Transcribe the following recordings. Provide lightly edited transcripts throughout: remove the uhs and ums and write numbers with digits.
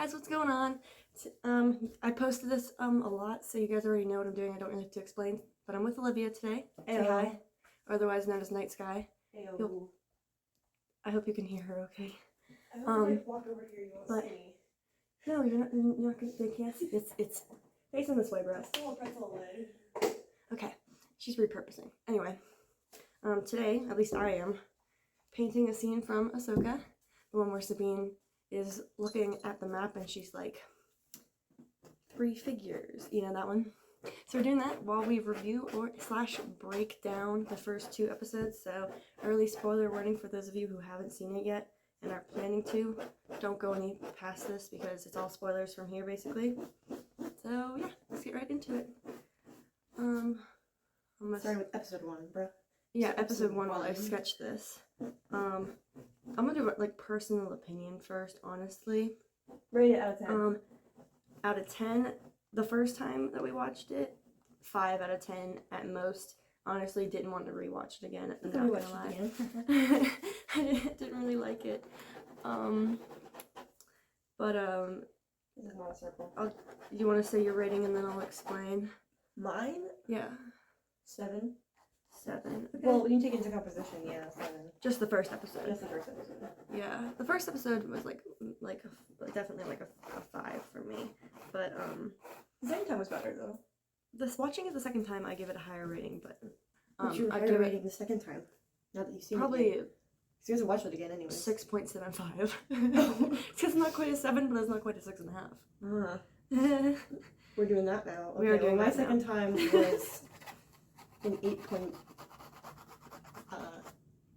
guys, what's going on? I posted this a lot, so you guys already know what I'm doing. I don't really have to explain, but I'm with Olivia today. Say hi, otherwise known as Night Sky. I hope you can hear her okay. I hope if I walk over here you won't see me. No, you're not gonna, they can't see. It's facing this way, bro. I still want pretzel lid. Okay, she's repurposing. Anyway, today, at least I am, painting a scene from Ahsoka, the one where Sabine is looking at the map and she's like, 3 figures, you know that one? So we're doing that while we review or / break down the first 2 episodes, so early spoiler warning for those of you who haven't seen it yet and are planning to. Don't go any past this because it's all spoilers from here basically. So yeah, let's get right into it. Starting with episode 1, bro. Yeah, episode 1 while I sketch this. I'm gonna do like personal opinion first, honestly. Rate it out of 10. Out of 10, the first time that we watched it, 5 out of 10 at most. Honestly, didn't want to rewatch it again. I'm not gonna lie. I didn't really like it. This is not a circle. You want to say your rating and then I'll explain? Mine? Yeah. 7. 7. Okay. Well, when you take into composition, yeah, 7. Just the first episode. Just the first episode. Yeah, the first episode was definitely like a 5 for me, but The second time was better though. watching it the second time I give it a higher rating, but What's your I higher give rating the second time? Now that you've seen probably it. So you have to watch it again anyway. 6.75. It's not quite a 7, but it's not quite a 6.5. We're doing that now. Okay, We are doing my that second now. time was an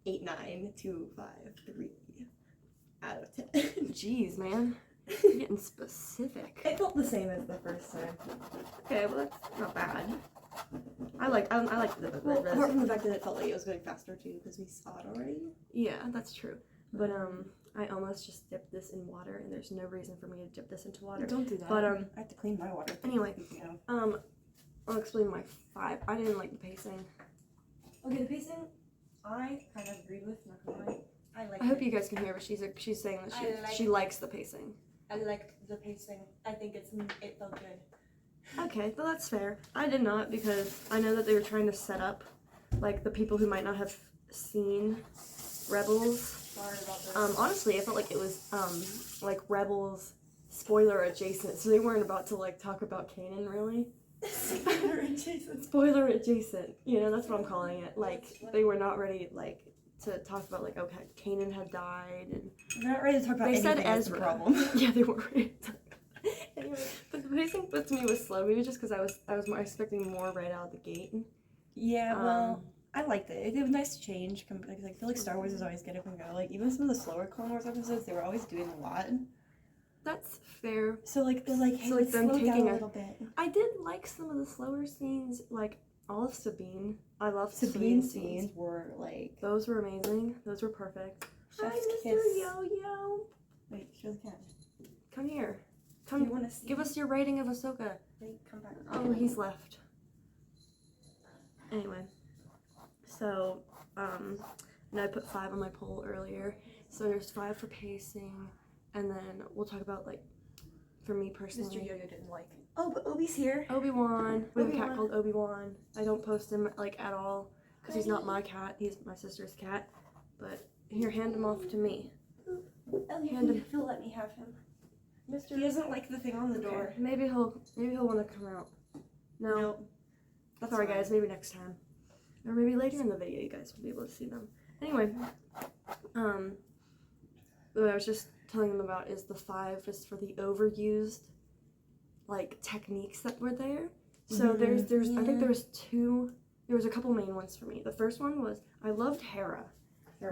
8.89 to 5.3 out of 10. Jeez, man, you're getting specific. It felt the same as the first time. Okay, well that's not bad. I like the Well, apart from the fact that it felt like it was going faster too, because we saw it already. Yeah, that's true. But I almost just dipped this in water, and there's no reason for me to dip this into water. Don't do that. But I have to clean my water. Anyway, I'll explain my 5. I didn't like the pacing. Okay, the pacing, I kind of agreed with. Not gonna lie. I hope you guys can hear, but she's saying that she likes the pacing. I liked the pacing. I think it felt good. Okay, well that's fair. I did not, because I know that they were trying to set up like the people who might not have seen Rebels. Sorry about this. Honestly, I felt like it was like Rebels spoiler adjacent, so they weren't about to like talk about Kanan really. Spoiler adjacent. Spoiler adjacent. You know, that's what I'm calling it. Like they were not ready like to talk about like, okay, Kanan had died and They're not ready to talk about they said anything. That's the Ezra. problem. Yeah, they weren't ready to talk about it. Anyway, but the pacing to me was slow, maybe just because I was more expecting more right out of the gate. Yeah, well, I liked it. It was nice to change. Because I feel like Star Wars is always get up and go. Like even some of the slower Clone Wars episodes, they were always doing a lot. That's fair. So like it was like, hey, So, like, let's them slow taking down a- a little bit. I did like some of the slower scenes, like all of Sabine. I love Sabine Sabine's scenes were like Those were amazing. Those were perfect. Chef's Hi, Mr. kiss. Yo-Yo. Wait, show the cat. Come here. Do you Come, want to see? give us your rating of Ahsoka. Wait, come back. Oh, he's left. Anyway, so, and I put 5 on my poll earlier. So there's 5 for pacing, and then we'll talk about, like, for me personally. Mr. Yo-Yo didn't like. Oh, but Obi's here. Obi-Wan. We have a cat Obi-Wan. called Obi-Wan. I don't post him, like, at all, because he's not my cat. He's my sister's cat. But here, hand him off to me. Elliot, he'll let me have him. Mr. He doesn't like the thing on the door. Maybe he'll want to come out. No. Nope. That's Sorry fine. guys, maybe next time. Or maybe later in the video you guys will be able to see them. Anyway, what I was just telling them about is the 5 just for the overused like techniques that were there. So there's I think there was a couple main ones for me. The first one was I loved Hera.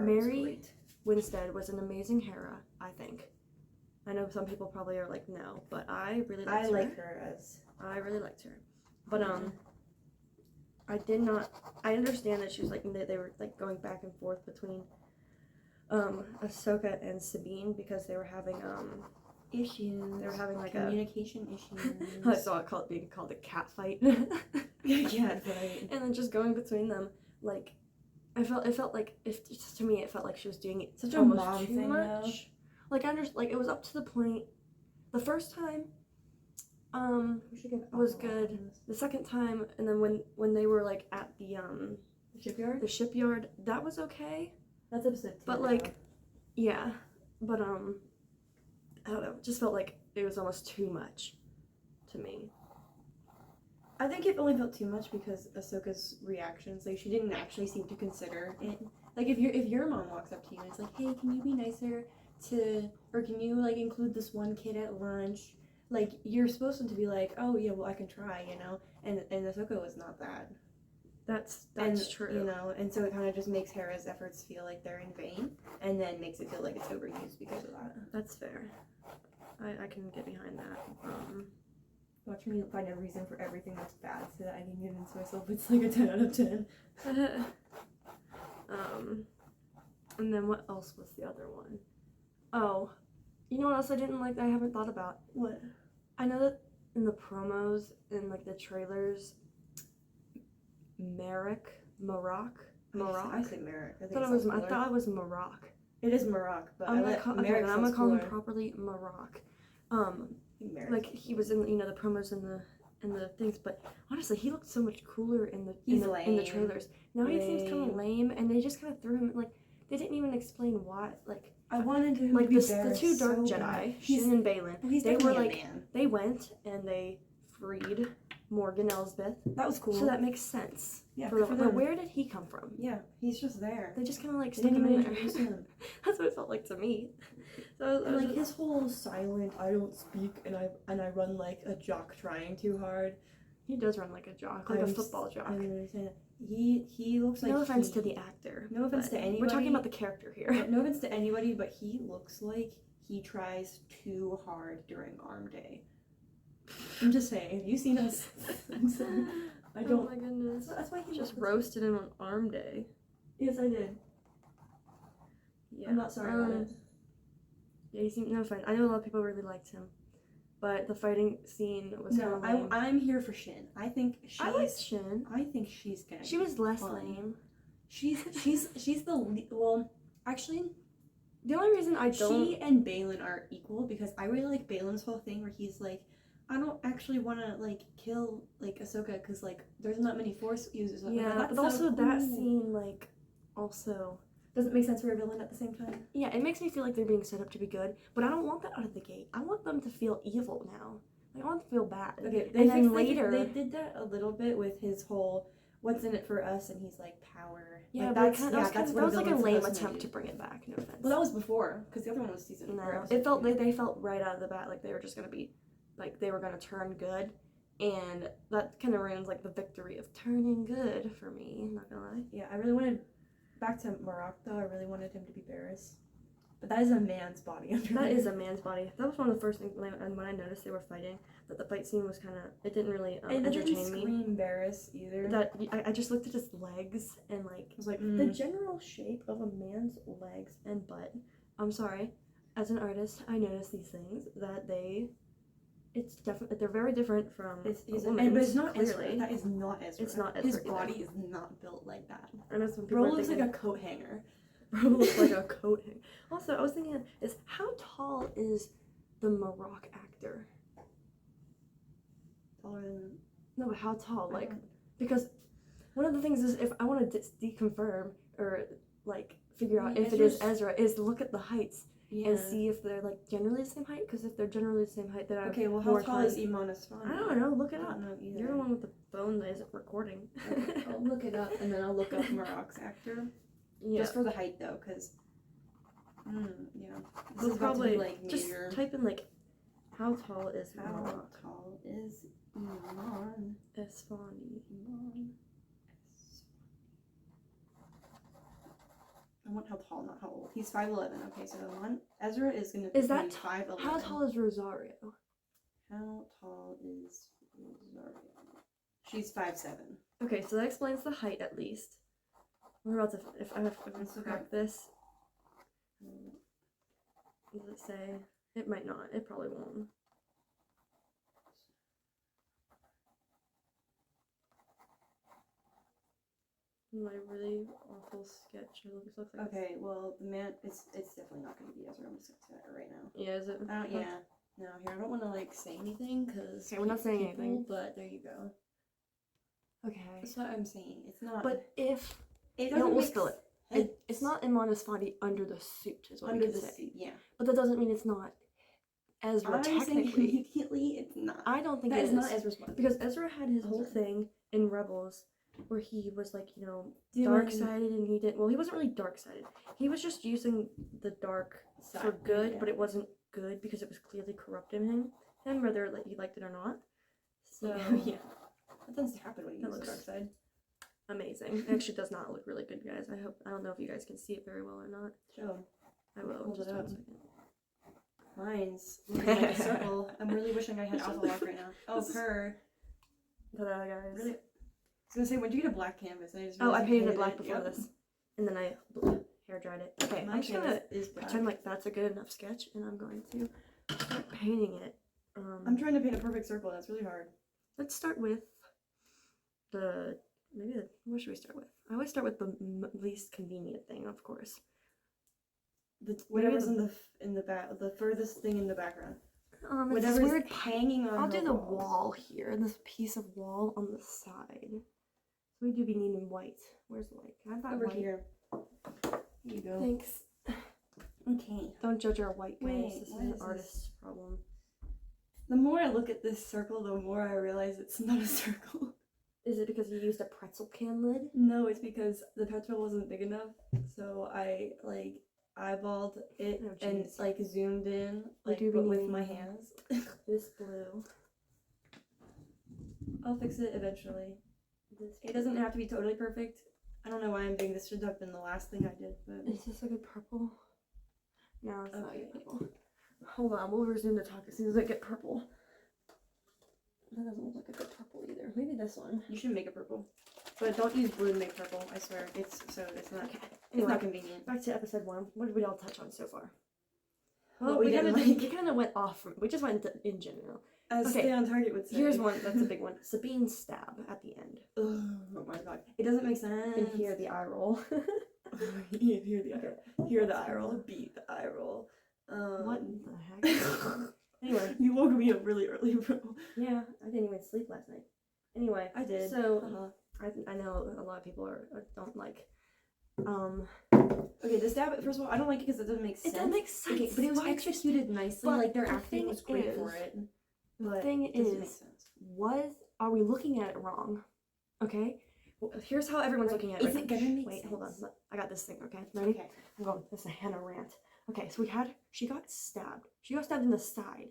Mary Winstead was an amazing Hera, I think. I know some people probably are like no, but I really liked her. I like her as. I really liked her. But I understand that she was like they were like going back and forth between Ahsoka and Sabine because they were having Issues. they were having like communication issues. I saw it being called a cat fight. Yeah, right. And then just going between them, like it felt like to me it felt like she was doing it Such a almost mom too thing, much. though. Like it was up to the point The first time, We should get was alcohol good. on this. The second time, and then when they were like at The shipyard? the shipyard, that was okay. That's episode 2. But like, yeah, but I don't know. It just felt like it was almost too much to me. I think it only felt too much because Ahsoka's reactions, like she didn't actually seem to consider it. Like if your mom walks up to you and it's like, hey, can you be nicer to, or can you like include this one kid at lunch? Like you're supposed to be like, oh yeah, well I can try, you know. And Ahsoka was not that. That's And, true. You know, and so it kind of just makes Hera's efforts feel like they're in vain, and then makes it feel like it's overused because of that. That's fair. I can get behind that. Watch me find a reason for everything that's bad so that I can convince myself it's like a 10 out of 10. And then what else was the other one? Oh, you know what else I didn't like that I haven't thought about? What? I know that in the promos and like the trailers, Marok. I say Merrick. I thought it was Marok. It is Marok, but I'm gonna call him properly Marok. Merrick. Like he was in the promos and the things, but honestly, he looked so much cooler in the trailers. Now he seems kind of lame, and they just kind of threw him like they didn't even explain why. Like I wanted him like to be the two Dark Jedi, Shin and Balin. They were like they went and they freed Morgan Elsbeth. That was cool. So that makes sense. Yeah, but where did he come from? Yeah, he's just there. They just kind of like They stuck didn't him in even there. introduce him. That's what it felt like to me. So And like his whole silent, I don't speak, and I run like a jock trying too hard. he does run like a jock, like a football jock. I understand that. He looks like No offense to the actor. No offense to anybody. We're talking about the character here. No offense to anybody, but he looks like he tries too hard during arm day. I'm just saying, have you seen us? I'm sorry. I don't. Oh my goodness. That's why he just roasted him on Arm Day. Yes, I did. Yeah. I'm not sorry about it. Yeah, he seemed no offense. I know a lot of people really liked him, but the fighting scene was kind of lame. I'm here for Shin. I think she's. I liked Shin. I think she's gonna. She was less fun. lame. She's the well. Actually, the only reason I don't. She and Balin are equal because I really like Balin's whole thing where he's like, I don't actually want to like kill like Ahsoka because like there's not many Force users. Yeah, like, but also that scene like also. Does it make sense for a villain at the same time? Yeah, it makes me feel like they're being set up to be good, but I don't want that out of the gate. I want them to feel evil now. Like, I want them to feel bad. Okay, and then later they did that a little bit with his whole "what's in it for us," and he's like power. Yeah, like, but that was like a lame attempt to bring it back. No offense. Well, that was before because the other one was season. No, it felt they felt right out of the bat like they were just gonna be, like they were gonna turn good, and that kind of ruins like the victory of turning good for me. I'm not gonna lie. Yeah, I really wanted. Back to Marok though, I really wanted him to be Barriss. But that is a man's body. That is a man's body. That was one of the first things when I noticed they were fighting, that the fight scene was kind of, it didn't really entertain me. It didn't scream Barriss either. That I just looked at his legs and like, I was like, the general shape of a man's legs and butt. I'm sorry, as an artist, I noticed these things that it's definitely, they're very different from but it's not clearly. Ezra. That is not Ezra. It's not Ezra. His either. body is not built like that. I know some people Bro are looks thinking, like a coat hanger. Bro looks like a coat hanger. Also, I was thinking, is how tall is the Marok actor? Taller than... No, but how tall? Like, because one of the things is if I want to deconfirm or like figure out if it is Ezra, is look at the heights. Yeah. And see if they're like generally the same height. Because if they're generally the same height, then I okay. Well, how tall is Iman Asfani? I don't know. Look it up. I don't know either. You're the one with the phone that isn't recording. I'll look it up and then I'll look up Marok's actor. Yeah. Just for the height though, because yeah. This We'll is probably about to be, like, just major. type in like how tall is How Marok? tall is Iman Esfani. Asfani? I want how tall, not how old. He's 5'11". Okay, so the one Ezra is gonna be 5'11". How tall is Rosario? How tall is Rosario? She's 5'7". Okay, so that explains the height at least. We're about to if I crack this. Does it say? It might not. It probably won't. My really awful sketch. It looks like. Okay, well the man, it's definitely not gonna be Ezra. I'm just gonna say that right now. Yeah, is it? Yeah. No, here, I don't want to, like, say anything, because... Okay, we're not saying anything. But there you go. Okay. That's what I'm saying. It's not... But if... it No, doesn't we'll make spill it. It's not Iman's body under the suit, is what under we can the say. suit, yeah. But that doesn't mean it's not Ezra, I'm saying technically. immediately it's not. I don't think That it is is. not Ezra's body. Because Ezra had his I'm whole sorry. thing in Rebels where he was like, you know, Doing- dark-sided and he didn't... Well, he wasn't really dark-sided. He was just using the dark for Side, good, yeah. but it wasn't good because it was clearly corrupting him, whether he liked it or not. So, yeah. That tends to happen when you That use the looks- dark side. amazing. It actually does not look really good, guys. I don't know if you guys can see it very well or not. Show. I will. Hold Just it 1 up. second. Mine's like a circle. I'm really wishing I had alpha lock right now. Oh, This is- her. Ta-da, guys. Really? I was gonna say, when did you get a black canvas? I just Oh, I realized you painted it black before Yep. this. And then I hair dried it. Okay, My I'm just gonna canvas is black. pretend like that's a good enough sketch, and I'm going to start painting it. I'm trying to paint a perfect circle. That's really hard. Let's start with what should we start with? I always start with the least convenient thing, of course. Whatever's in the back, the furthest thing in the background. It's Whatever's this weird. hanging on. I'll her do the walls. wall here, and this piece of wall on the side. So we do be needing white. Where's the white? Can I have that Over white? here. Here you go. Thanks. Okay. Don't judge our white guys. Wait, This is what an is artist's problem. The more I look at this circle, the more I realize it's not a circle. Is it because you used a pretzel can lid? No, it's because the petrol wasn't big enough, so I like eyeballed it Oh, and jeez. like zoomed in, We like do be but with needing my hands. This blue. I'll fix it eventually. This It doesn't have to be totally perfect. I don't know why I'm doing this. Should have been the last thing I did, but Is this a good purple? No, it's not Okay. good purple. Hold on, we'll resume the talk as soon as I get purple. That doesn't look like a good purple either. Maybe this one. you should make it purple. But don't use blue to make purple. I swear, it's not. Okay. It's Anyway, not convenient. back to episode 1. What did we all touch on so far? What Well, we we kind didn't of like. we kind of went off from. We just went into, in general. As Okay. Stay on Target would say. Here's one. That's a big one. Sabine's stab at the end. Oh my god, it doesn't make sense. And hear the eye roll. hear the eye roll. Hear the eye roll. Beat the eye roll. What the heck? Anyway. You woke me up really early, bro. Yeah, I didn't even sleep last night. Anyway, I did. So I know a lot of people don't like. Okay, the stab. First of all, I don't like it because it doesn't make sense. It doesn't make sense. Okay, but it was Why- executed nicely. But Like their the acting thing was great for is- it. The But thing it doesn't make is, sense. are we looking at it wrong? Okay. Well, here's how everyone's looking at it. Is right it now. gonna make Wait, hold on. sense? I got this thing. Okay, ready? Okay. I'm going. This is a Hannah rant. Okay, so she got stabbed. She got stabbed in the side.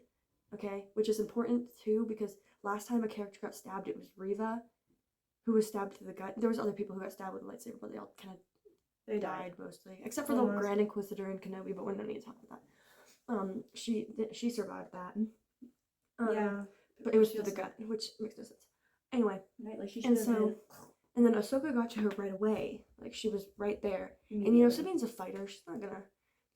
Okay, which is important too because last time a character got stabbed, it was Riva, who was stabbed through the gut. There was other people who got stabbed with a lightsaber, but they all kind of They died mostly, except for the Almost. Grand Inquisitor and Kenobi. But we don't need to talk about that. She survived that. Yeah. But it was She through the also- gut, which makes no sense. Anyway, Right, like she and should have so, and then Ahsoka got to her right away. Like she was right there. been. And you know, Sabine's a fighter. She's not gonna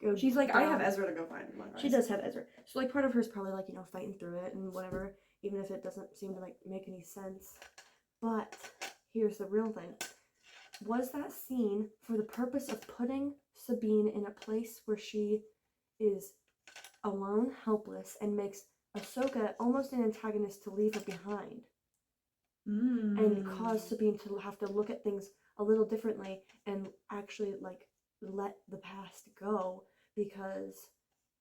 go. She's like, I down. have Ezra to go find him. She does have Ezra. So like part of her is probably like, you know, fighting through it and whatever, even if it doesn't seem to like make any sense. But here's the real thing. Was that scene for the purpose of putting Sabine in a place where she is alone, helpless, and makes Ahsoka almost an antagonist to leave her behind and cause Sabine to have to look at things a little differently and actually like let the past go because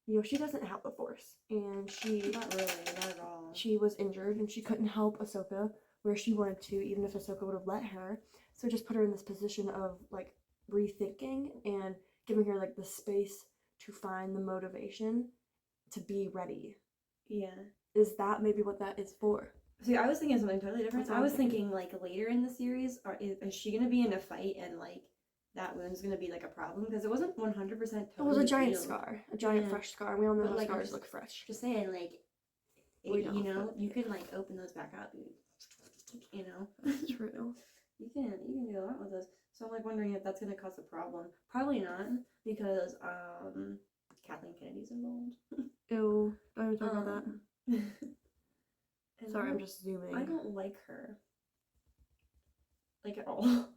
you know she doesn't have the Force and Not really, not at all. she was injured and she couldn't help Ahsoka where she wanted to even if Ahsoka would have let her, so it just put her in this position of like rethinking and giving her like the space to find the motivation to be ready. Yeah. Is that maybe what that is for? See, I was thinking of something totally different. That's what I I'm was thinking like later in the series, is she gonna be in a fight and like that wound's gonna be like a problem because it wasn't 100% totally It was a giant healed. scar, a giant Yeah. fresh scar. We all know But, how like, scars just- look fresh. Just saying, like, We you don't, know, but- you can like open those back up. You know, That's true. you can do a lot with those. So I'm like wondering if that's gonna cause a problem. Probably not because Kathleen Kennedy's involved. Ew, don't even talk about that. And Sorry, I I'm don't- just zooming. I don't like her. Like at all.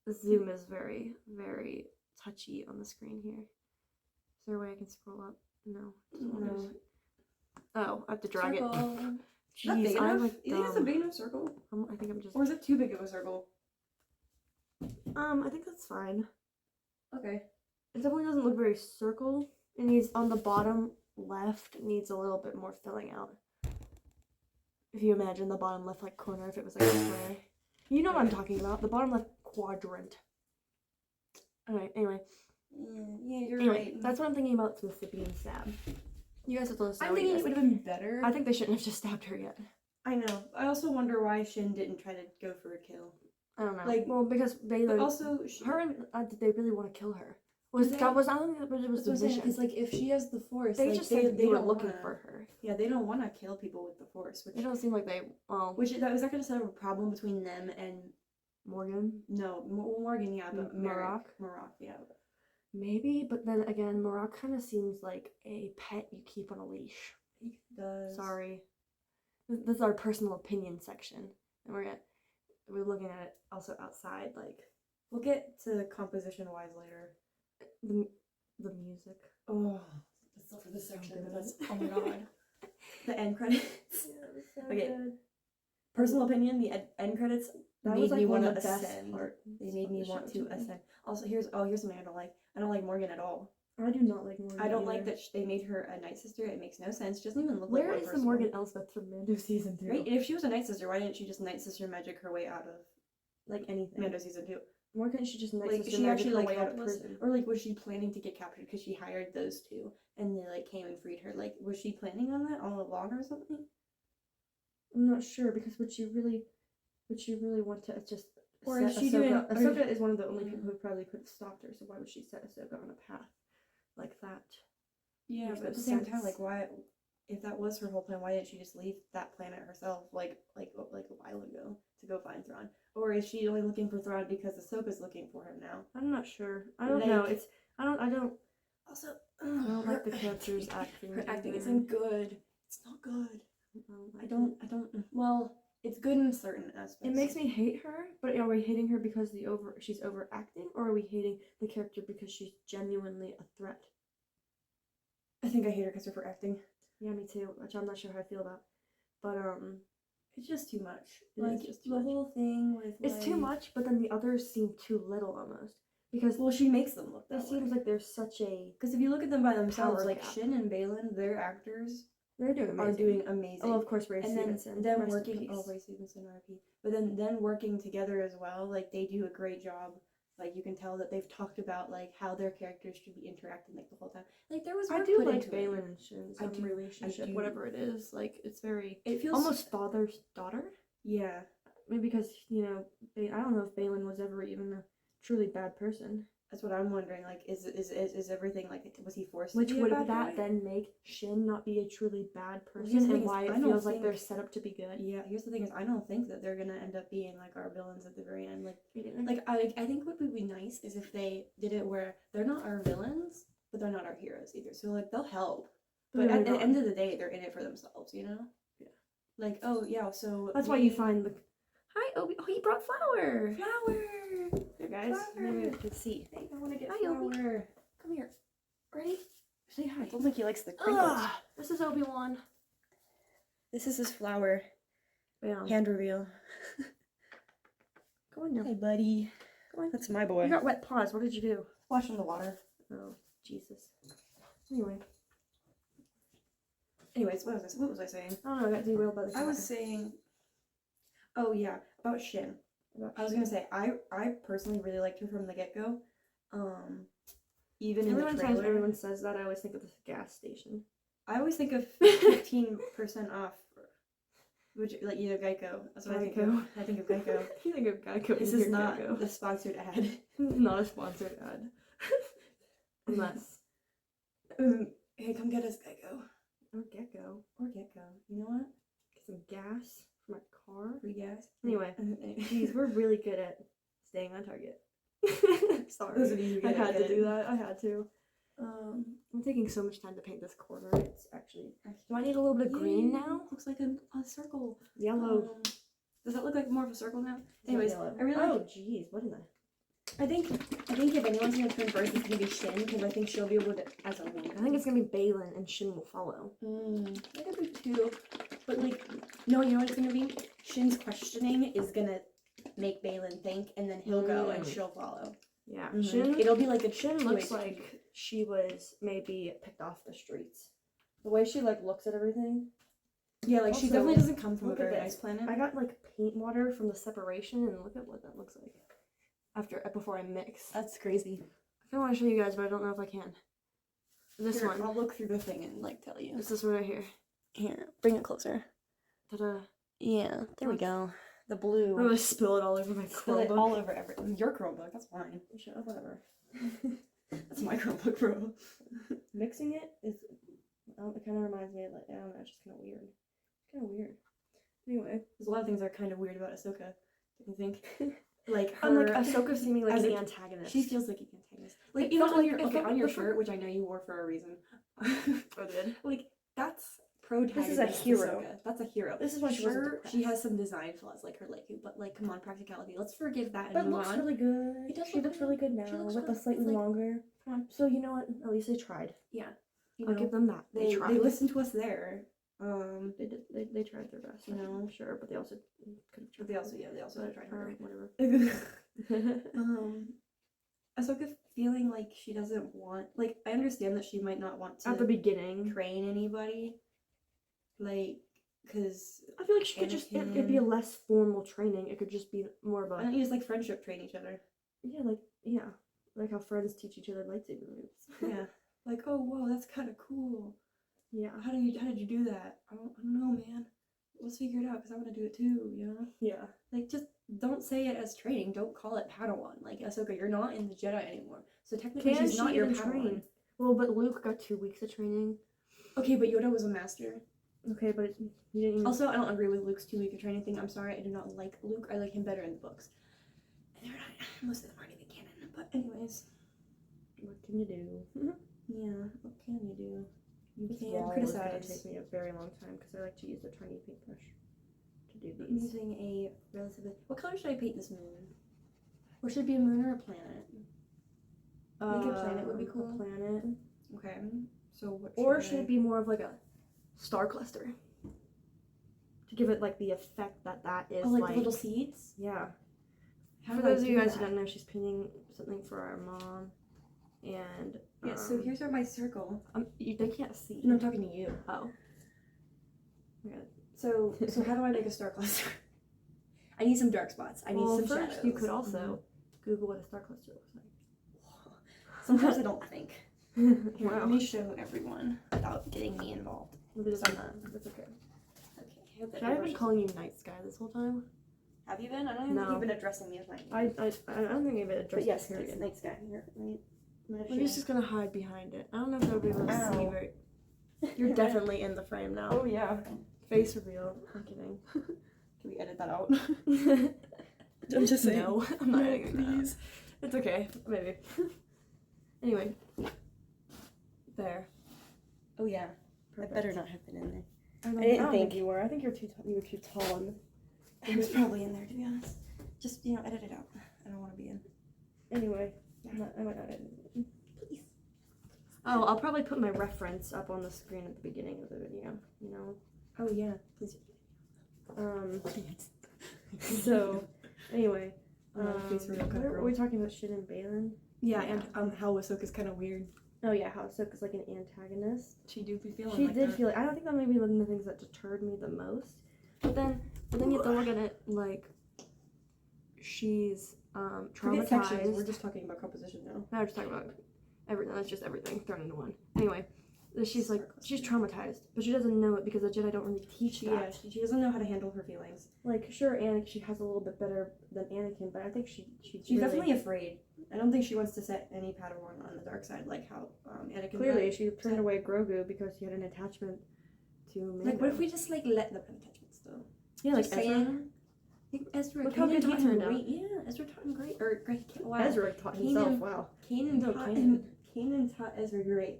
The zoom is very, very touchy on the screen here. Is there a way I can scroll up? No. No. Oh, I have to drag Circle. it. Is that big Jeez, I'm enough? like You think it's a dumb. big enough circle? I think I'm just. Or is it too big of a circle? I think that's fine. Okay. It definitely doesn't look very circle. It needs on the bottom left needs a little bit more filling out. If you imagine the bottom left like corner, if it was like a square, you know what I'm talking about. The bottom left quadrant. Alright. Anyway. Yeah, you're Anyway, right. that's what I'm thinking about for the Sabine stab. You guys have to listen. I'm thinking it would have been better. I think they shouldn't have just stabbed her yet. I know. I also wonder why Shin didn't try to go for a kill. I don't know. Like, well, because they But also, her and did they really want to kill her? Was They- that was I don't think it was that's what I'm saying. mission. Because like, if she has the force, They like, just said they were don't looking wanna, for her. Yeah, they don't want to kill people with the force. Which It don't seem like they. Well, Which is that going to set up a problem between them and Morgan. Morgan, yeah, but Maroc? Maroc, yeah. Maybe, but then again, Maroc kind of seems like a pet you keep on a leash. He does. Sorry, this is our personal opinion section, and we're looking at it also outside, like We'll get to composition wise later. the music. Oh, that's not for this section, good. but that's oh my god. The end credits. Yeah, it was so Okay. good. Personal opinion: the end credits That made was like me one want of to the best ascend. parts They made me of the want show to me. ascend. Also, here's something I don't like. I don't like Morgan at all. I do not like Morgan. I don't like either. that they made her a night sister. It makes no sense. She doesn't even look Where like one is the person. Morgan Elsbeth from Mando season 2? Right? And if she was a night sister, why didn't she just night sister magic her way out of Like anything. Mando season 2? Why couldn't she just Like, nice she actually like way out of helpless, prison? or like was she planning to get captured because she hired those two and they like came and freed her? Like, was she planning on that all along or something? I'm not sure because would she really want to just Or set is she Ahsoka? doing- Ahsoka is one of the only people who probably could have stopped her. So why would she set Ahsoka on a path like that? Yeah, Makes but no at the same time, sense. like, why? If that was her whole plan, why didn't she just leave that planet herself, like a while ago, to go find Thrawn? Or is she only looking for Thrawn because Ahsoka's looking for him now? I'm not sure. I don't know. Like- It's I don't Also, I don't like the character's acting. Her acting either. isn't good. It's not good. I I don't. Well, it's good in certain aspects. It makes me hate her, but are we hating her because she's overacting, or are we hating the character because she's genuinely a threat? I think I hate her because of her acting. Yeah, me too. Which I'm not sure how I feel about. But It's just too much. It Like is just too the much. whole thing with it's too much. But then the others seem too little almost because Well, she makes them look it that seems like there's such a because if you look at them by themselves, power like gap. Shin and Balin, their actors they're doing amazing. are doing amazing. Oh, of course, Ray and then Stevenson. them Rest in working. peace. Oh, Ray Stevenson, RP. But then them working together as well, like they do a great job. Like you can tell that they've talked about like how their characters should be interacting like the whole time. Like there was I work do put like into it. Balin and Shin's relationship, do. whatever it is. Like it's very It feels almost father's daughter. Yeah. Maybe because I don't know if Balin was ever even a truly bad person. That's what I'm wondering. Like, is everything like was he forced? Which to be a would bad that guy? then make Shin not be a truly bad Well, person, here's the and thing is, why it I don't feels like they're think- set up to be good? Yeah. Here's the thing: is I don't think that they're gonna end up being like our villains at the very end. Like Like I think what would be nice is if they did it where they're not our villains, but they're not our heroes either. So like they'll help, but at the end of the day, they're in it for themselves. You know? Yeah. Like so that's why you find the hi Obi. Oh, he brought flour. flower. Here, guys. Flower. Maybe you can see. Hey, I want to get Hi, Obi. flower. Come here. Ready? Say hi. I don't think he likes the crinkles. This is Obi-Wan. This is his flower Bam. hand reveal. Go in there. Hey, buddy. Go in. That's my boy. You got wet paws. What did you do? Splash in the water. Oh, Jesus. Anyway, Anyways, what was I saying? I don't know. I got derailed by the I was saying, oh yeah, about Shin. I was gonna say I personally really liked her from the get go. Even in the Every time trailer, everyone says that, I always think of this gas station. I always think of 15% off, which like Geico. That's what I think of. Geico. I think of Geico. You think of Geico. This you is hear not Geico. the sponsored ad. This is not a sponsored ad. Unless. Hey, come get us, Geico. Or Gecko. Or Gecko. You know what? Get some gas for my car. Free gas. Anyway, geez, we're really good at staying on target. Sorry. Those of you who I get it, had get to it. do that. I had to. I'm taking so much time to paint this corner. It's actually. Do I need a little bit of green now? Looks like a circle. Yellow. Does that look like more of a circle now? Anyways, Yellow. I really Oh, jeez. What in the. I think if anyone's gonna turn first, it's gonna be Shin because I think she'll be able to as a woman. I think it's gonna be Balin and Shin will follow. That could be too, but like, no, you know what it's gonna be? Shin's questioning is gonna make Balin think, and then he'll go and she'll follow. Yeah, Shin. It'll be like a Shin looks like she was maybe picked off the streets. The way she like looks at everything. Yeah, like she Also, definitely doesn't come from a look at very this. nice planet. I got like paint water from the separation, and look at what that looks like. Before I mix. That's crazy. I kind of want to show you guys, but I don't know if I can. This Here, one. I'll look through the thing and like tell you. It's this one right here. Here, bring it closer. Ta-da. Yeah, there we go. The blue. I'm gonna spill it all over my Spill it Chromebook. all over everything. Your Chromebook, that's fine. Shut up, whatever. That's my Chromebook, bro. Mixing it is, it kind of reminds me of like, I don't know, it's just kind of weird. It's kind of weird. Anyway, There's a lot of things that are kind of weird about Ahsoka. Don't you think? Like her, unlike Ahsoka seeming like as an an- antagonist. she feels like an antagonist. Like It even felt on like- your it okay felt on like your the shirt, which I know you wore for a reason. Oh, good. Like that's protagonist. This is a hero. Ahsoka. That's a hero. This is why she wasn't Sure, depressed. she has some design flaws like her leg, but like come on, practicality. Let's forgive that and But it move looks on. really good. It does She look looks good. really good now She looks with the good. slightly It's like- longer. Come on. So you know what? At least they tried. Yeah. You I'll know, give them that. They tried. they listened to us there. They did. They tried their best. You know. Sure, but they also could have But they also but, tried harder. whatever. Ahsoka feeling like she doesn't want, like, I understand that she might not want to At the beginning, train anybody, like, because I feel like she could just it'd be a less formal training. It could just be more of why a don't you just like friendship train each other? like how friends teach each other lightsaber moves. Yeah, like, oh whoa, that's kind of cool. Yeah. How did you do that? I don't know, man. Let's figure it out because I want to do it too. You know, Yeah. like just don't say it as training. Don't call it Padawan. Like Ahsoka, you're not in the Jedi anymore, so technically Can she's she not your even Padawan. train? Well, but Luke got 2 weeks of training. Okay, but Yoda was a master. Okay, but he didn't even. Also, I don't agree with Luke's 2 week of training thing. I'm sorry, I do not like Luke. I like him better in the books. And they're not, most of them aren't even canon. But anyways, What can you do? yeah, what can you do? You This can wall is gonna criticize. take me a very long time because I like to use a tiny paintbrush to do I'm these. using a relatively. What color should I paint this moon? Or should it be a moon or a planet? I think a planet would be cool. A planet. Okay, so what? Or should it be more of like a star cluster? To give it like the effect that is Oh, like the little seeds? Yeah. How For do I those of you do guys who that? don't know, she's painting something for our mom, and Yeah. So here's my circle. they can't see. No, I'm talking to you. Oh. So how do I make a star cluster? I need some dark spots. I need some first shadows. you could also Google what a star cluster looks like. Sometimes I don't think. Here, Wow. let me show everyone without getting me involved. That's okay. Okay. I hope that Should I have been everyone- calling you Night Sky this whole time? Have you been? I don't even think No. you've been addressing me as my name. I don't think I've addressed But yes, it, period. it's night sky. Here, let me Maybe she's just gonna hide behind it. I don't know if they'll be able to see Ow. very. You're definitely in the frame now. Oh yeah. Face reveal. I'm kidding. Can we edit that out? I'm just saying. No, I'm not No, editing that out. please. It's okay. Maybe. Anyway. There. Oh yeah. Perfect. That better not have been in there. I didn't don't think- you were. I think you were too tall. It was probably in there to be honest. Just edit it out. I don't want to be in. Anyway, I might not edit it. Please. Oh, I'll probably put my reference up on the screen at the beginning of the video. You know. Oh yeah. Please. So, anyway. Face reveal kind of Were girl. we talking about Shin and Balin? Yeah, and how Ahsoka's kind of weird. Oh yeah, how Ahsoka's like an antagonist. She do be feeling She like did that. feel like, I don't think that may be one of the things that deterred me the most. But then you have to look at it like she's Forget sections. traumatized. We're just talking about composition now. Now we're just talking about everything. That's just everything thrown into one. Anyway, she's traumatized, but she doesn't know it because the Jedi don't really teach that. She doesn't know how to handle her feelings. Like sure, she has a little bit better than Anakin, but I think she's She's really, definitely afraid. I don't think she wants to set any Padawan on the dark side, like how Anakin. clearly got she turned set. away Grogu because he had an attachment to Mando. Like, what if we just let them have attachments though? yeah, like just Ezra. saying. Like Ezra, Look how good he taught him turned out. great. Yeah, Ezra taught him great. Or great. Wow. Ezra taught himself. Kanan- Wow. Kanan No, taught Kanan. him. Kanan taught Ezra great.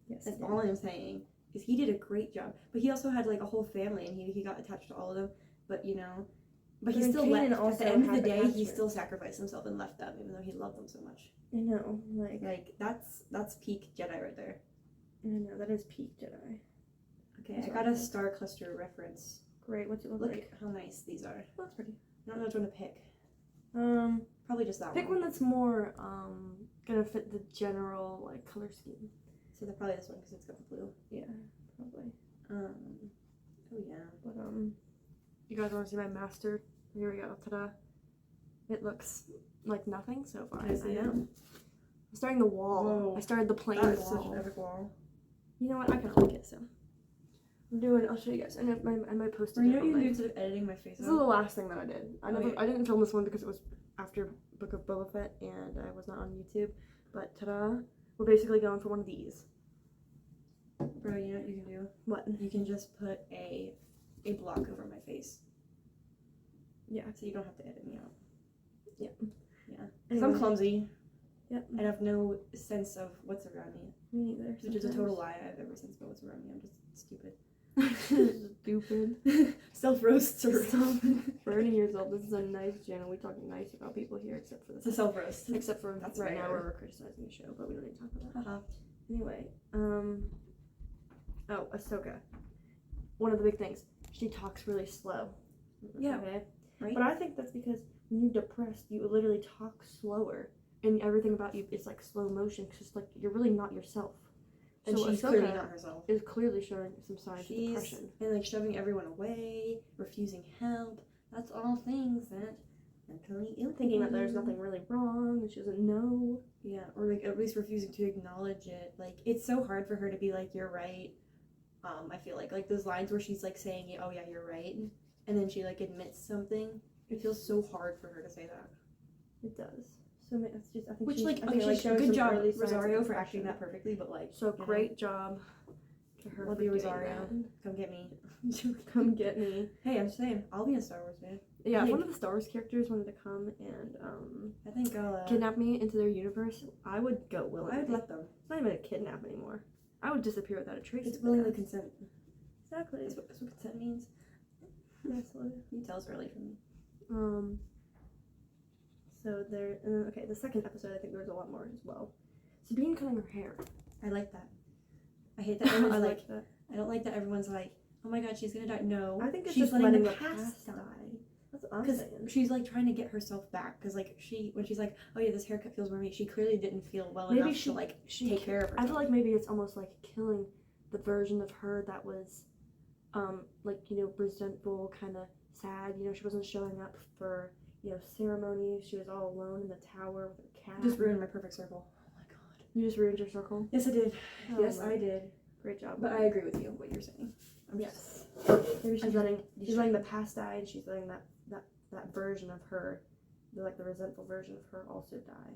Yes. That's all I'm saying. Because he did a great job. But he also had like a whole family, and he got attached to all of them. But But he then still Kanan left. At also the end of the had day, he attachment. still sacrificed himself and left them, even though he loved them so much. I know, like That's peak Jedi right there. I know that is peak Jedi. Okay, That's I what got I a think. star cluster reference. Great. What's it look Look like? how nice these are. Oh, that's pretty. I don't know which one to pick. Probably just that Pick one. one that's more gonna fit the general like color scheme. So they're probably this one because it's got the blue. Yeah, probably. Oh yeah. But you guys want to see my master? Here we go. Ta-da! It looks like nothing so far. Can I see it? I'm starting the wall. Whoa. I started the plain That is wall. such an epic wall. You know what? I kind of like it. So I'm doing. I'll show you guys. I might post it. Or you know on what you can my- do instead of editing my face This is the out? last thing that I did. I Oh, never. yeah. I didn't film this one because it was after Book of Boba Fett and I was not on YouTube. But ta-da! We're basically going for one of these. Bro, you know what you can do? What? You can just put a block over my face. Yeah. So you don't have to edit me out. Yeah. Yeah. Because I'm Anyway. clumsy. Yep. I have no sense of what's around me. Me neither. Which is a total lie. I have every sense of what's around me. I'm just stupid. Stupid. Self-roasts are Stop burning yourself. This is a nice channel. We talk nice about people here, except for It's a this. self-roast. Except for That's right rare. now, where we're criticizing the show, but we don't need to talk about that. Haha. Anyway, oh, Ahsoka. One of the big things. She talks really slow. Yeah. Okay. Right? But I think that's because when you're depressed, you literally talk slower, and everything about you is like slow motion. Cause it's like you're really not yourself. And So she's Ahsoka clearly not herself. is clearly showing some signs of She's depression. and like shoving everyone away, refusing help. That's all things that mentally ill Thinking that there's people do. nothing really wrong, and she doesn't know. Yeah, or like at least refusing to acknowledge it. Like it's so hard for her to be like, "You're right." I feel like those lines where she's like saying, "Oh yeah, you're right," and then she like admits something. It feels so hard for her to say that. It does. So it's just I think Which she's, like I think okay, she's like showing good some job early signs of Rosario for depression. acting that perfectly, but like So you know, great job to her. love for you, doing Rosario. that. Come get me. Come get me. Hey, I'm just saying, I'll be in Star Wars, man. Yeah, if Like- one of the Star Wars characters wanted to come and I think I'll. kidnap me into their universe, I would go willingly. I would let them. It's not even a kidnap anymore. I would disappear without a trace. It's of their willingly ass. consent. Exactly. That's what consent means. Absolutely. You tell us early from me. So there. And then, okay, the second episode, I think there was a lot more as well. Sabine cutting her hair. I like that. I hate that everyone's I like. that. I don't like that everyone's like, oh my god, she's gonna die. No, I think it's she's just letting letting the the past past die. That's what I'm Because saying. she's like trying to get herself back. Because like when she's like, oh yeah, this haircut feels more me. She clearly didn't feel well Maybe enough she- to like she take care of herself. I feel like maybe it's almost like killing the version of her that was, like, you know, resentful, kind of sad. You know, she wasn't showing up for, you know, ceremonies. She was all alone in the tower with her cat. Just ruined my perfect circle. Oh my god. You just ruined your circle. Yes, I did. Oh Yes, my- I did. Great job. But I agree with you. What you're saying. I'm Yes. Maybe she's letting the past die, and she's letting that version of her, like the resentful version of her, also die.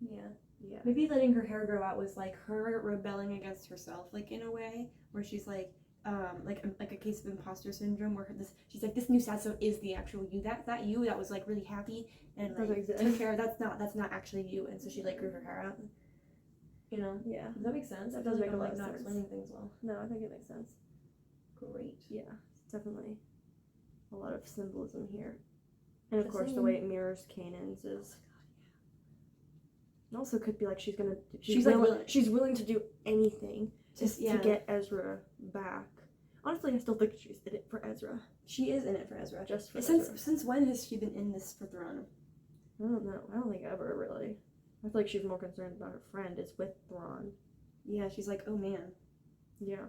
Yeah. Yeah. Maybe letting her hair grow out was like her rebelling against herself, like in a way where she's like a case of imposter syndrome, where she's like, this new sad self is the actual you. That you that was like really happy and Doesn't like exist. took care of. That's not actually you. And so she like grew her hair out. You know. Yeah. Does that make sense? That does make a lot of not sense. explaining things well. No, I think it makes sense. Great. Yeah, it's definitely a lot of symbolism here. And of Just course, the saying. way it mirrors Kanan's is. It also could be like she's gonna. She's, like, willing, willing- she's willing to do anything Just to get Ezra back. Honestly, I still think she's in it for Ezra. She is in it for Ezra. Just for Since Ezra. when has she been in this for Thrawn? I don't know. I don't think ever really. I feel like she's more concerned about her friend is with Thrawn. Yeah, she's like, oh man. Yeah.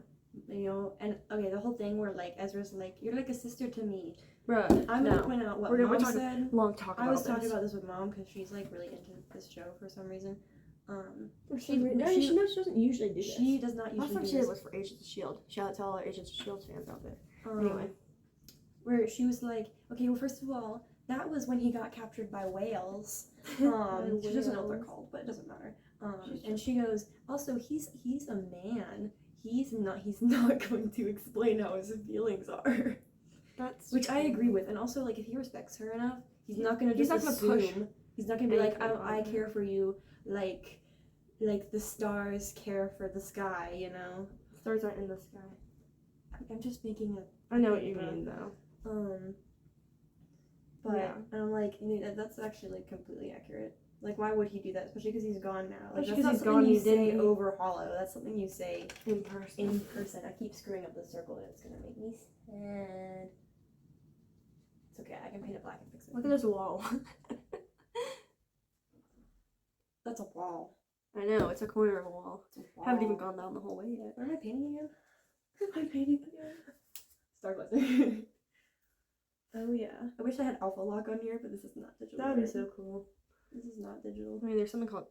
You know, and okay, the whole thing where like Ezra's like, you're like a sister to me. Bruh, I'm no. gonna point out what We're Mom talking said. Long talk about I was this. talking about this with Mom because she's like really into this show for some reason. She knows she doesn't usually do this. She does not Last usually time do she did this. was for Agents of S.H.I.E.L.D. Shout out to all our Agents of S.H.I.E.L.D. fans out there. Um, Anyway. Where she was like, okay, well, first of all, that was when he got captured by whales. She doesn't know what they're called, but it doesn't matter. And she goes, also, he's a man. He's not going to explain how his feelings are. That's Which I agree with. And also, like, if he respects her enough, he's not gonna He's just not gonna push assume. He's not gonna be like, anything I on her. care for you, like the stars care for the sky, you know. Stars aren't in the sky. I'm just making I know what you Yeah. mean, though. But Yeah. and I'm like, that's actually like completely accurate. Like, why would he do that? Especially because he's gone now. Like, Especially that's 'cause not he's something gone, you he say didn't- over Hollow. That's something you say In person. in person. I keep screwing up the circle, and it's gonna make me sad. It's okay. I can paint it black and fix it. Look at this wall. That's a wall. I know, it's a corner of a wall. It's a wall. Haven't even gone down the whole way yet. Where am I painting again? Am I painting again? Star Glazer. Oh yeah. I wish I had Alpha Lock on here, but this is not digital. That would be right? so cool. This is not digital. I mean, there's something called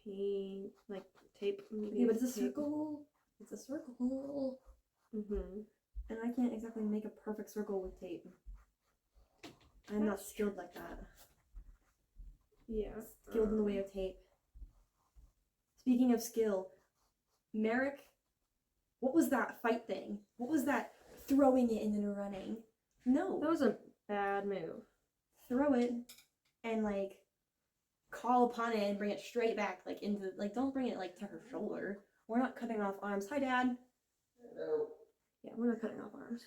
paint, like tape. Okay, but it's a tape. circle. It's a circle. Mhm. And I can't exactly make a perfect circle with tape. I'm not skilled like that. Yeah. Skilled in the way of tape. Speaking of skill, Merrick, what was that fight thing? What was that throwing it and then running? No. That was a bad move. Throw it and like call upon it and bring it straight back like into like don't bring it like to her shoulder. We're not cutting off arms. Hi, Dad. Yeah, we're not cutting off arms.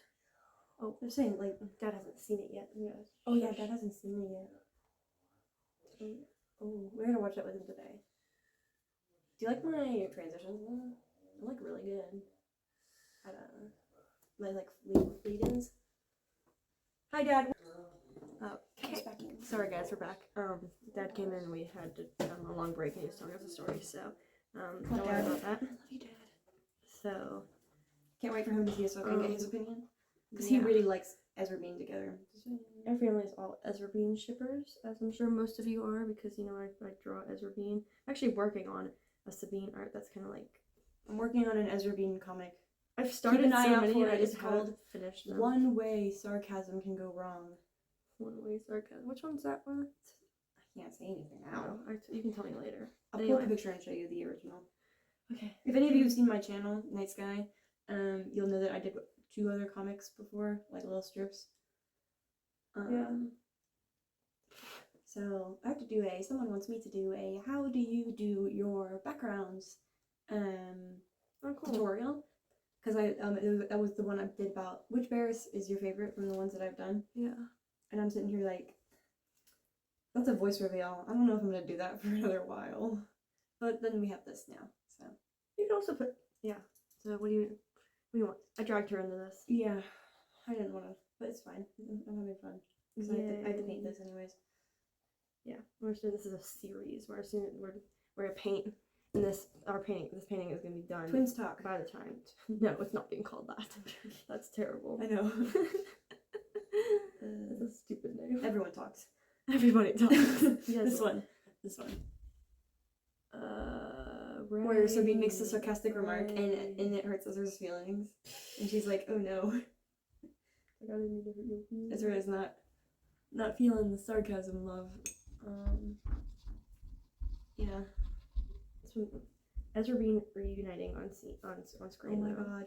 Oh, they're saying like Dad hasn't seen it yet. Yes. oh yeah, Dad hasn't seen it yet. Oh, we're gonna watch that with him today. Do you like my transitions? I'm like really good. I don't know. My like lead-ins. Hi, Dad. Okay. Sorry guys, we're back. Dad came in, we had a long break and he was telling us a story, so don't worry about that. I love you, Dad. So Can't wait for him to see us and get his opinion. Because yeah. he really likes Ezra being together. Our family is all Ezra Bean shippers, as I'm sure most of you are, because you know I draw Ezra Bean. I'm actually working on a Sabine art that's kind of like I'm working on an Ezra Bean comic. I've started an eye so out many, for I it. just It's haven't called finished them. One Way Sarcasm Can Go Wrong. One way sarcasm. Which one's that one? I can't say anything now. Oh, you can tell me later. I'll Anyway. pull up a picture and show you the original. Okay. If any of you have seen my channel, Night Sky, you'll know that I did 2 other comics before, like little strips. Yeah. So I have to do someone wants me to do a how do you do your backgrounds Oh, cool. tutorial. Because that was the one I did about which bears is your favorite from the ones that I've done. Yeah. And I'm sitting here like, that's a voice reveal. I don't know if I'm going to do that for another while. But then we have this now, so. You can also put, yeah. So what do you want? I dragged her into this. Yeah, I didn't want to, but it's fine. I'm having fun. Because I have to paint this anyways. Yeah, this is a series. We're gonna paint, and this painting is gonna be done. Twins talk. By the time. No, it's not being called that. That's terrible. I know. That's a stupid name. Everyone talks. Everybody talks. Yes. This one. Right. Where Sabine makes a sarcastic remark and it hurts Ezra's feelings. And she's like, oh no. I gotta need to hurt your feelings. Ezra is not feeling the sarcasm love. Yeah. Ezra being reuniting on screen. Oh my though. god.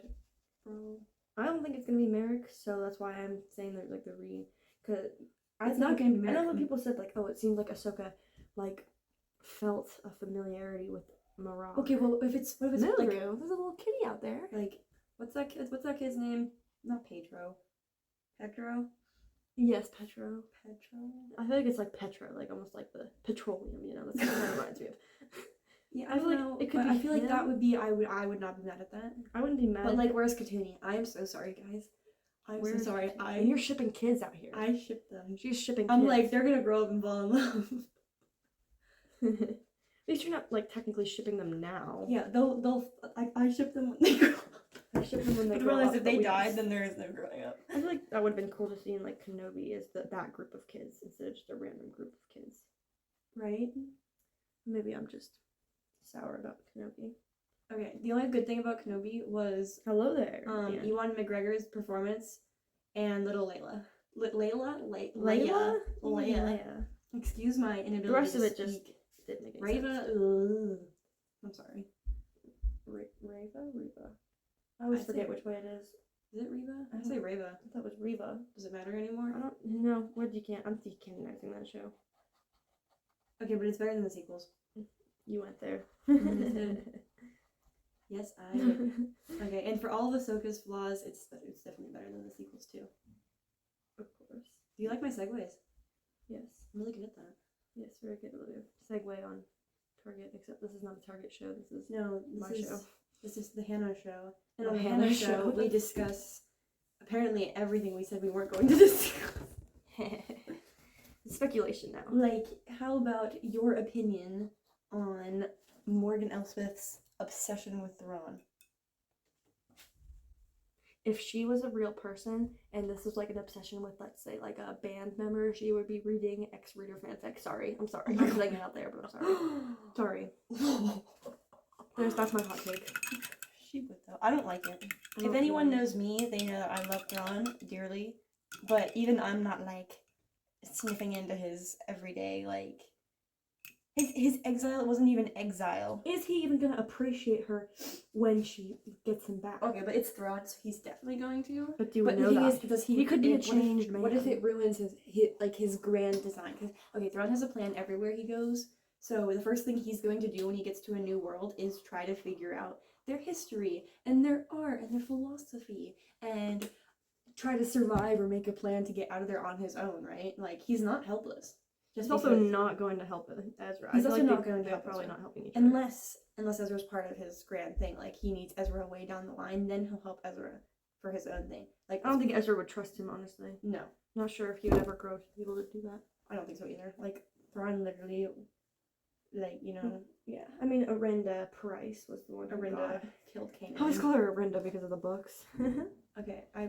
Bro. I don't think it's gonna be Merrick, so that's why I'm saying that like because It's not gonna be I know Merrick. when people said like, oh, it seemed like Ahsoka like felt a familiarity with Marah. Okay, well if it's Milru, like there's a little kitty out there. like what's that kid's name? Not Pedro. Pedro? Yes, Petro. Pedro? I feel like it's like Petro, like almost like the petroleum, you know. That's what it reminds me of. Yeah, I feel like know, it could but be I feel like that him. would be I would not be mad at that. I wouldn't be mad. But like where's Katuni? I am so sorry guys. I'm so sorry. And you're shipping kids out here. I ship them. She's shipping I'm kids. like they're gonna grow up and fall in love. At least you're not like technically shipping them now. Yeah, I ship them when they grow up. I ship them when they But grow realize up, if but they we died, just- then there is no growing up. I feel like that would have been cool to see in like Kenobi as that group of kids instead of just a random group of kids. Right? Maybe I'm just sour about Kenobi. Okay, the only good thing about Kenobi was Hello there. Ewan McGregor's performance and little Layla. Leia. Leia. Excuse my inability The rest to of it speak. just didn't make any Reva. sense. Ugh. I'm sorry. Reva. I always I forget say- which way it is. Is it Reva? I say Reva. I thought it was Reva. Does it matter anymore? I don't know. I'm decanonizing that show. Okay, but it's better than the sequels. You went there. Yes, I did. Okay, and for all of Ahsoka's flaws, it's definitely better than the sequels too. Of course. Do you like my segues? Yes, I'm really good at that. Yes, very good. Olivia. Segue on Target, except this is not a Target show. This is This my is show. This is the Hannah show. And The on the Hannah Hannah show. show, we discuss apparently everything we said we weren't going to discuss. Speculation now. Like, how about your opinion on Morgan Elsbeth's obsession with Thrawn? If she was a real person and this was like an obsession with, let's say, like a band member, she would be reading ex-reader fanfic. Sorry, I'm sorry. Oh my I'm God. putting it out there, but I'm sorry. Sorry. That's my hot take. She would though. I don't like it. I If don't anyone know. knows me, they know that I love Thrawn dearly. But even I'm not like sniffing into his everyday like his exile wasn't even exile. Is he even gonna appreciate her when she gets him back? Okay, but it's Thrawn, so he's definitely going to. But do we But know the thing that? is, does he? He could be a what if- changed man. What if it ruins his grand design? Because okay, Thrawn has a plan everywhere he goes. So the first thing he's going to do when he gets to a new world is try to figure out their history and their art and their philosophy and try to survive or make a plan to get out of there on his own, right? Like he's not helpless. He's also not going to help Ezra. He's I feel also like not going to they're help probably Ezra. not helping each other. Unless Ezra's part of his grand thing. Like he needs Ezra way down the line, then he'll help Ezra for his own thing. Like I don't think Ezra would trust him, honestly. No, Not sure if he would ever grow to be able to do that. I don't think so either. Like Thrawn literally, like you know, Yeah, I mean, Arinda Price was the one who Arinda got... killed Kanan. I always call her Arinda because of the books. Okay, I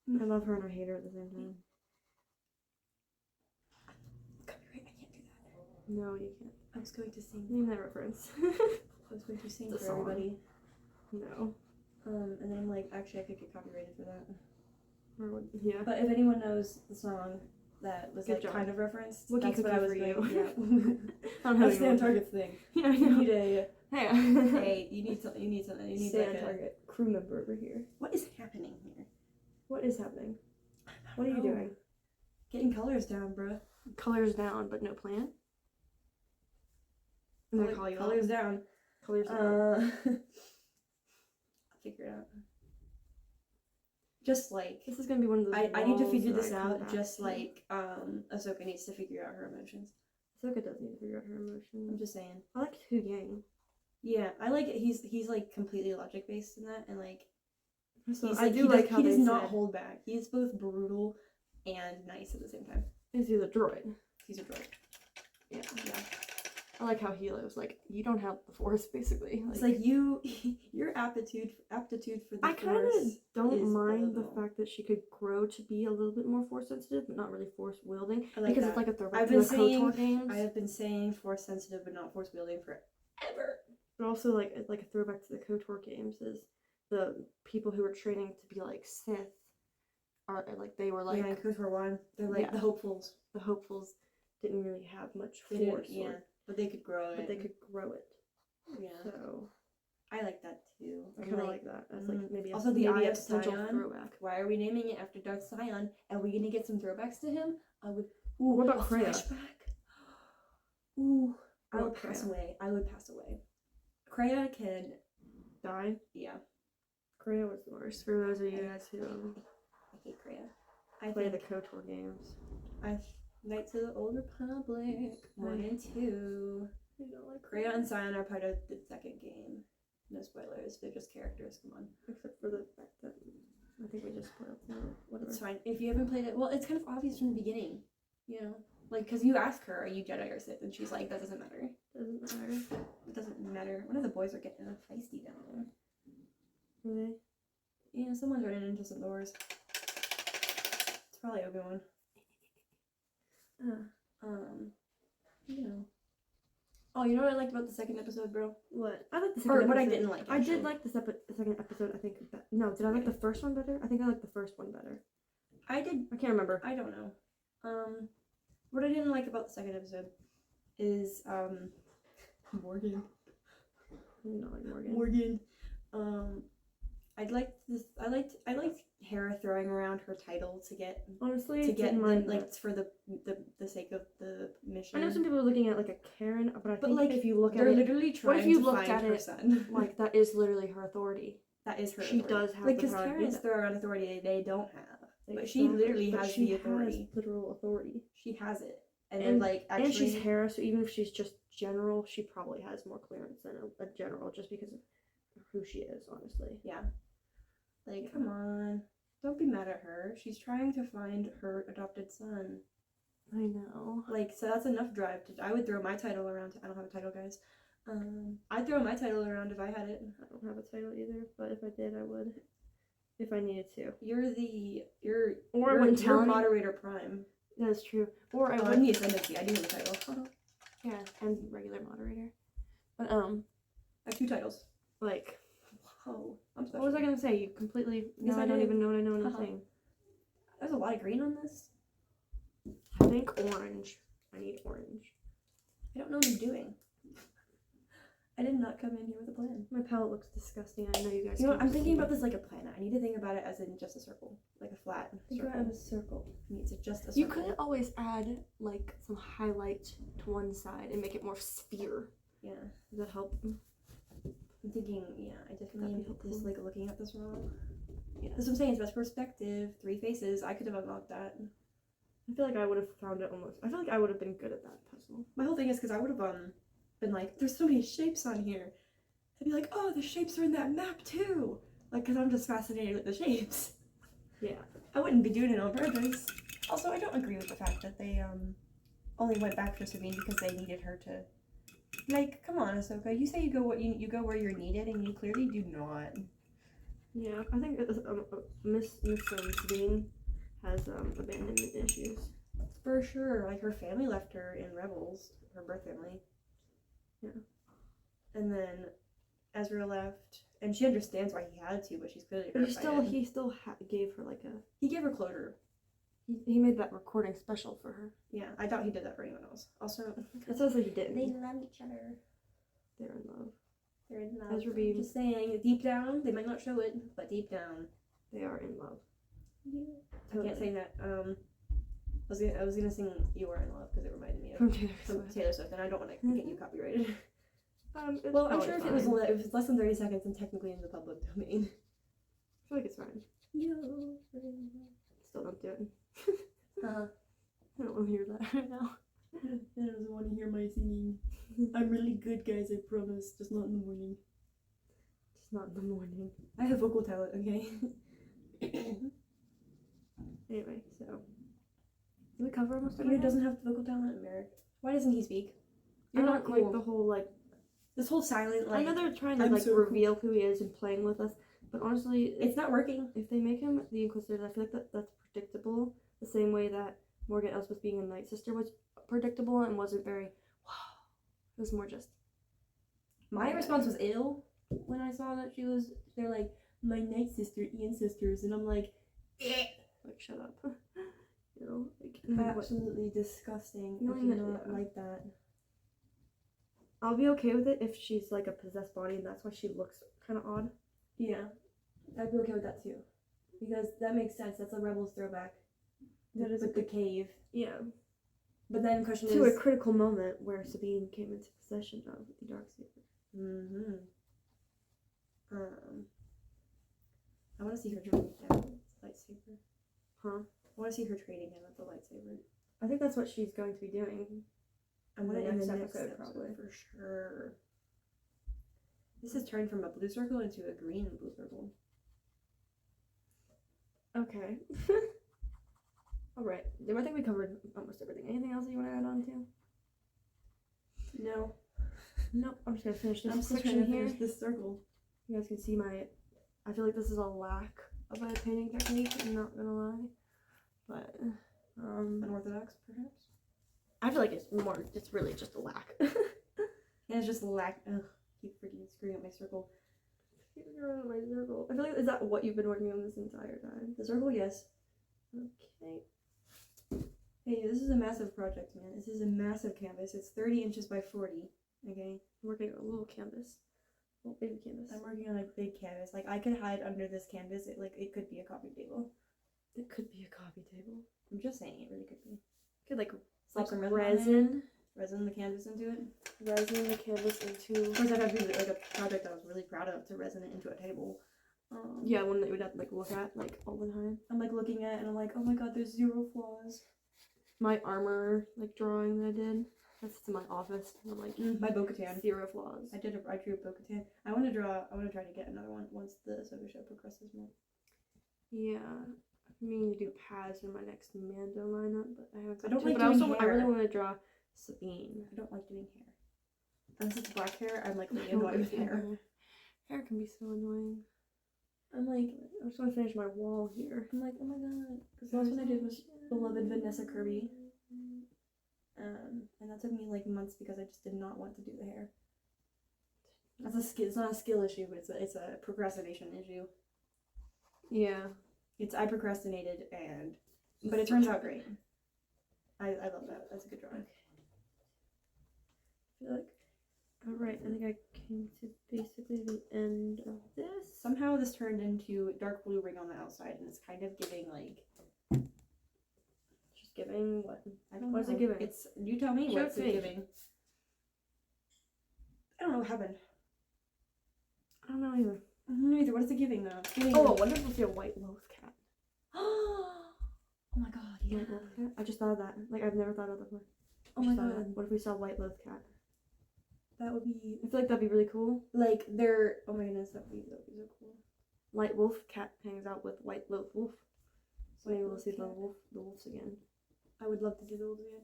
love her and I hate her at the same time. Copyright, I can't do that. No, you can't. I was going to sing. Name that reference. I was going to sing The for song. everybody. No. And then I'm like, actually, I could get copyrighted for that. Or would, yeah. But if anyone knows the song that was Good like job. kind of referenced, Wookie that's what I was cookie for going. you. Yeah. I don't know That's Stan Target's thing. Yeah, I You know. need a. Hey. Hey, you need something. You need something. You need Stan like a. Target crew member over here. What is happening here? What is happening? I What are you don't know. doing? Getting colors down, bruh. Colors down, but no plan. And then call you colors out. down. Colors down. I'll figure it out. Just like This is gonna be one of those. I need to walls figure that this I come out. back Just to. like Ahsoka needs to figure out her emotions. Ahsoka does need to figure out her emotions. I'm just saying. I like Hu Yang. Yeah, I like it. He's like completely logic based in that, and like So he's I like, do he like does, how he they does not said hold back. He's both brutal and nice at the same time. he's a droid. He's a droid. Yeah. Yeah. I like how he lives. Like you don't have the Force, basically. It's like your aptitude for the I kind of Force don't is mind the phenomenal. fact that she could grow to be a little bit more Force sensitive, but not really Force wielding. I like Because that. it's like a throwback I've to been the saying KOTOR games. I have been saying Force sensitive but not Force wielding forever. But also like a throwback to the KOTOR games is the people who were training to be like Sith are like they were like Yeah, in KOTOR 1, they're like Yeah. the hopefuls. the hopefuls didn't really have much They didn't, Force. yeah, but they could grow it. But they could grow it. Yeah, So I like that too. I And, kind of like that as like maybe also the maybe Eye a of potential Sion. throwback. Why are we naming it after Darth Sion? Are we gonna get some throwbacks to him? I would. Ooh, what about a Kreia? flashback? Ooh, I What would about pass Kreia? away. I would pass away. Kreia can. Die. Yeah, Kreia was the worst. For those of you guys who I hate Kreia. I play think the KOTOR games. Knights of the Old Republic 1 and 2. I don't like Kreia and Sion are part of the second game. No spoilers. They're just characters. Come on. Except for the fact that I think we just spoiled some of it. Whatever. It's fine. If you haven't played it, well, it's kind of obvious from the beginning. You know? Like, because you ask her, are you Jedi or Sith? And she's like, that doesn't matter. Doesn't matter. It doesn't matter. One of the boys are getting feisty down there. Really? Yeah, someone's running into some doors. It's probably Obi-Wan. You know. Oh, you know what I liked about the second episode, bro? What? I like the Or second what I episode. didn't like, I actually. did like the second episode, I think. No, did I like the first one better? I think I liked the first one better. I did. I can't remember. I don't know. What I didn't like about the second episode is, Morgan. Not like Morgan. Morgan. I liked Hera throwing around her title to get Honestly, to get didn't mind the, like that. for the sake of the mission. I know some people are looking at like a Karen, but I think like, if you look at they're it, literally trying if you to looked find at her it, son. like that is literally her authority. That is her she authority. does have like the because power to do Karens that. throw around authority they don't have. Like, But she literally but has she the authority. has literal authority. She has it. And then, like, actually... And she's Hera, so even if she's just general, she probably has more clearance than a general, just because of who she is, honestly. Yeah. Like, come on. Don't be mad at her. She's trying to find her adopted son. I know. Like, so that's enough drive. I would throw my title around. I don't have a title, guys. I'd throw my title around if I had it. I don't have a title either, but if I did, I would. If I needed to. You're moderator prime. That's true. Or I I'm would. the ascendancy. I do have a title. Yeah, and regular moderator. But I have 2 titles. like, Whoa, I'm special. what was I gonna say? You completely. Yes, Now I don't did. even know what I know what I'm saying. There's a lot of green on this. I think orange. I need orange. I don't know what I'm doing. I did not come in here with a plan. My palette looks disgusting. I know you guys. You know, can't I'm thinking see. about this like a planet. I need to think about it as in just a circle, like a flat Think circle. about it as a circle. It's just a circle. You could always add like some highlight to one side and make it more sphere. Yeah. Does that help? I'm thinking, yeah, I definitely That'd be helpful. just like looking at this wrong. Yeah. That's what I'm saying. It's best perspective. 3 faces. I could have unlocked that. I feel like I would have found it almost. I feel like I would have been good at that puzzle. My whole thing is because I would have been like, there's so many shapes on here. I'd be like, oh, the shapes are in that map too. Like, because I'm just fascinated with the shapes. Yeah. I wouldn't be doing it on purpose. Also, I don't agree with the fact that they only went back for Sabine because they needed her to. Like, come on, Ahsoka. You say you go where you're needed, and you clearly do not. Yeah, I think Miss Sabine has abandonment issues. For sure. Like, her family left her in Rebels, her birth family. Yeah. And then Ezra left, and she understands why he had to, but she's clearly But hurt by it. he still gave her like a. He gave her closure. He made that recording special for her. Yeah, I doubt he did that for anyone else. Also, It sounds like he didn't. they love each other. They're in love. They're in love. Ezra being. Just saying, deep down, they might not show it, but deep down, They are in love. yeah. Totally. I can't say that. I was gonna sing "You Are in Love" because it reminded me From of Taylor Swift. Taylor Swift, and I don't want to get you copyrighted. It's Well, I'm probably sure if fine. it was less than 30 seconds and technically in the public domain. I feel like it's fine. Still don't do it. I don't want to hear that right now. I don't want to hear my singing. I'm really good, guys, I promise. Just not in the morning. Just not in the morning. I have vocal talent, okay? Anyway, so. Did we cover almost Peter everything? doesn't have vocal talent, Merrick. Why doesn't he speak? I You're don't not cool. like the whole, like. This whole silent, I like, know they're trying to, I'm like, so cool. reveal who he is and playing with us, but honestly, it's not working. if they make him the Inquisitor, I feel like that's predictable. The same way that Morgan Elsbeth being a Night Sister was predictable and wasn't very, wow. It was more just. My response was ill when I saw that they're like, my Night Sister, ancestors, and I'm like, eh. Like, shut up. You know, like, Absolutely disgusting. You I know, do not yeah. like that. I'll be okay with it if she's like a possessed body and that's why she looks kind of odd. Yeah, I'd be okay with that too. Because that makes sense. That's a Rebels throwback. That is with the cave. Yeah. But then the question To is... a critical moment where Sabine came into possession of the Darksaber. Mm-hmm. I want to see her trading him with the lightsaber. Huh? I want to see her trading him with the lightsaber. I think that's what she's going to be doing. I want it In in the the next next episode, probably. for sure. This has turned from a blue circle into a green blue circle. Okay. Alright. I think we covered almost everything. Anything else that you want to add on to? No. Nope. I'm just going to finish I'm this still section trying to here. finish this circle. You guys can see I feel like this is a lack of a painting technique, I'm not going to lie. But, Unorthodox, perhaps? I feel like it's really just a lack. And it's just lack. Ugh, keep freaking screwing up my circle. You're on my circle. I feel like, is that what you've been working on this entire time? The circle, yes. Okay. Hey, this is a massive project, man. This is a massive canvas. It's 30 inches by 40. Okay? I'm working on a little canvas. Little baby canvas. I'm working on a big canvas. Like, I could hide under this canvas. It could be a coffee table. It could be a coffee table. I'm just saying, it really could be. Could like Slap some resin. resin. Resin the canvas into it. Resin the canvas into. Of course, that'd have to be like a project I was really proud of to resin it into a table. Yeah, one that you would have to like look at like all the time. I'm like looking at it and I'm like, oh my god, there's 0 flaws. My armor like drawing that I did. That's in my office. And I'm like, My Bo-Katan. 0 flaws. I drew a Bo-Katan. I want to try to get another one once the Ahsoka show progresses more. Yeah. I mean to do Paz in my next Mando lineup, but I haven't. I don't to, like but doing I hair. really want to draw Sabine. I don't like doing hair. Unless it's black hair, I'm like really annoyed with hair. Hair can be so annoying. I'm like, I just want to finish my wall here. I'm like, oh my god. Because the last one I did was beloved Vanessa Kirby. And that took me like months because I just did not want to do the hair. That's a skill. It's not a skill issue, but it's a procrastination issue. Yeah. I procrastinated but it turns out great. I love that. That's a good drawing. I feel like, alright, I think I came to basically the end of this. Somehow this turned into dark blue ring on the outside, and it's kind of giving like. Just giving what? I don't know. What's it giving? It's you tell me. Show What's it face. giving? I don't know what happened. I don't know either. I don't know either. What is it giving though? Oh, I wonder if we'll see a white loaf cat. Oh my god, yeah. White loaf cat? I just thought of that. Like, I've never thought of that before. Oh my Just thought of god. that. What if we saw a white loaf cat? That would be I feel like that'd be really cool. like they're oh my goodness, that would be so cool. White wolf cat hangs out with white loaf wolf. So maybe we'll Wolf see cat. the wolves again. I would love to see the wolves again.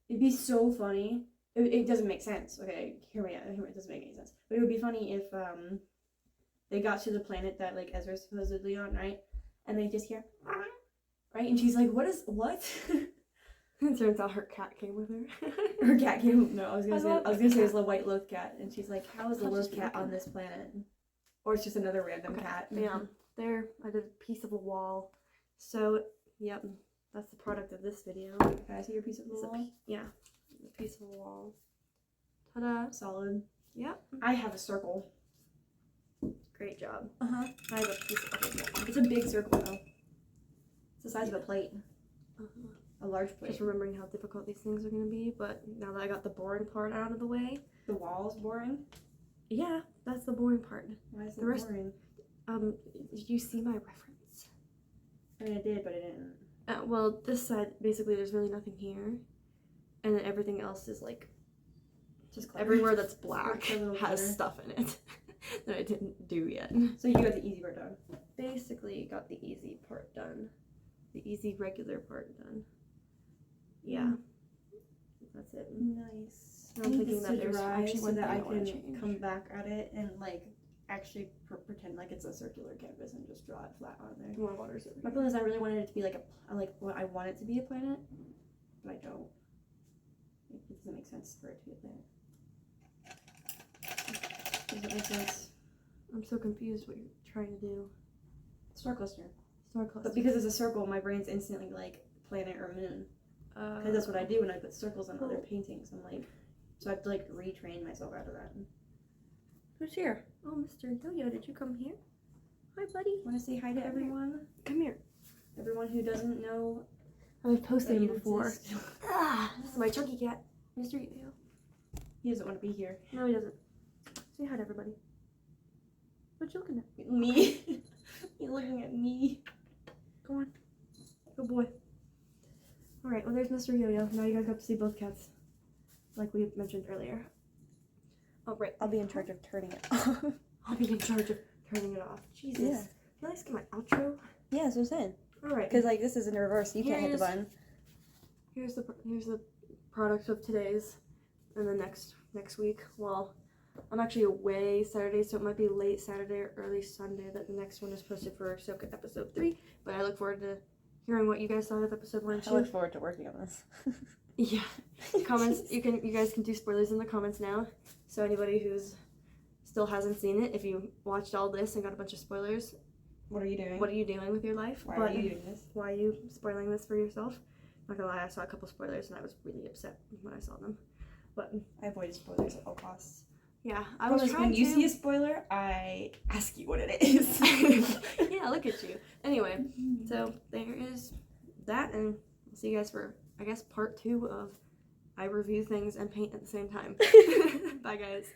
It'd be so funny. It doesn't make sense. Okay, hear me out. It doesn't make any sense. But it would be funny if they got to the planet that like Ezra's supposedly on, right? And they just hear right, and she's like, what? It turns out her cat came with her. Her cat came. No, I was gonna say it was cat. the white loaf cat, and she's like, how is the I'll loaf just cat look on at this planet? Or it's just another random cat. Yeah, there, I did a piece of a wall. So, yep, that's the product of this video. Can I see your piece of the It's a wall? yeah, a piece of a wall. Ta-da. Solid. Yep. I have a circle. Great job. Uh-huh. I have a piece of a wall. It's a big circle though. It's the size of a plate. Uh-huh. A large plate. Just remembering how difficult these things are going to be, but now that I got the boring part out of the way. The wall's boring? Yeah, that's the boring part. Why is it The rest- boring? Did you see my reference? I mean, I did, but I didn't. Well, this side, basically, there's really nothing here. And then everything else is like, Just clever. everywhere that's black Clever little has glitter. stuff in it that I didn't do yet. So you got the easy part done. Basically, got the easy part done. The easy, regular part done. Yeah. That's it. Nice. I'm thinking that there's actually so one that thing I I wanna can change. come back at it and like actually pretend like it's a circular canvas and just draw it flat on there. More waters. My plan is I really wanted it to be like what I want it to be a planet, but I don't. It doesn't make sense for it to be a planet. Does it make sense? I'm so confused what you're trying to do. Star cluster. Star cluster. But because it's a circle, my brain's instantly like planet or moon. Because that's what I do when I put circles on other paintings. I'm like, so I have to like retrain myself out of that. Who's here? Oh, Mr. Yo-Yo, did you come here? Hi, buddy. Want to say hi to everyone? Come here. Everyone who doesn't know. I've posted that him you before. exist. This is my chunky cat, Mr. Yo-Yo. He doesn't want to be here. No, he doesn't. Say hi to everybody. What you looking at? Me. He's looking at me. Go on. Good boy. Alright, well there's Mr. Yo-Yo. Now you guys got to see both cats. Like we mentioned earlier. Alright. I'll be in charge of turning it off. I'll be in charge of turning it off. Jesus. Yeah. Can I skip my outro? Yeah, that's what I'm saying. Alright. Because like this is in reverse. You can't hit the button. Here's the product of today's, and then next week. Well, I'm actually away Saturday, so it might be late Saturday or early Sunday that the next one is posted for Ahsoka episode 3. But I look forward to hearing what you guys thought of episode 1 and 2. I look forward to working on this. Yeah. Comments. You guys can do spoilers in the comments now. So anybody who's still hasn't seen it, if you watched all this and got a bunch of spoilers, What are you doing? what are you doing with your life? Why are you doing this? Why are you spoiling this for yourself? Not gonna lie, I saw a couple spoilers and I was really upset when I saw them. But I avoided spoilers at all costs. yeah, I was trying when to. you see a spoiler, I ask you what it is. Yeah, look at you. Anyway, so there is that, and I'll see you guys for, I guess, part 2 of I review things and paint at the same time. Bye, guys.